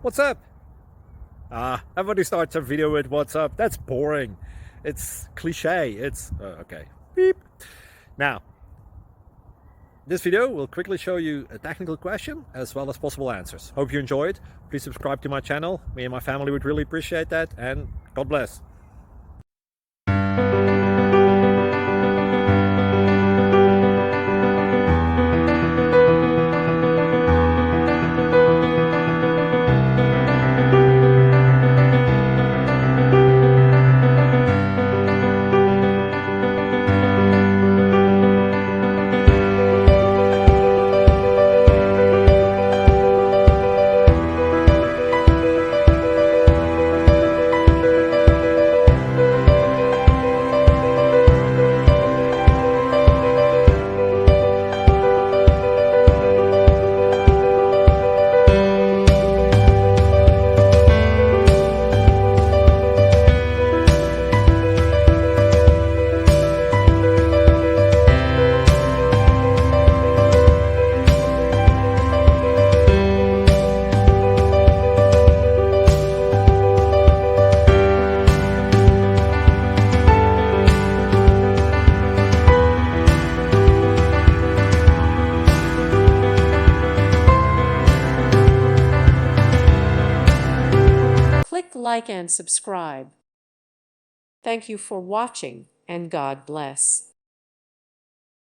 What's up? Everybody starts a video with what's up. That's boring. It's cliche. It's okay. Beep. Now, this video will quickly show you a technical question as well as possible answers. Hope you enjoyed. Please subscribe to my channel. Me and my family would really appreciate that, and God bless. Click like and subscribe. Thank you for watching, and God bless.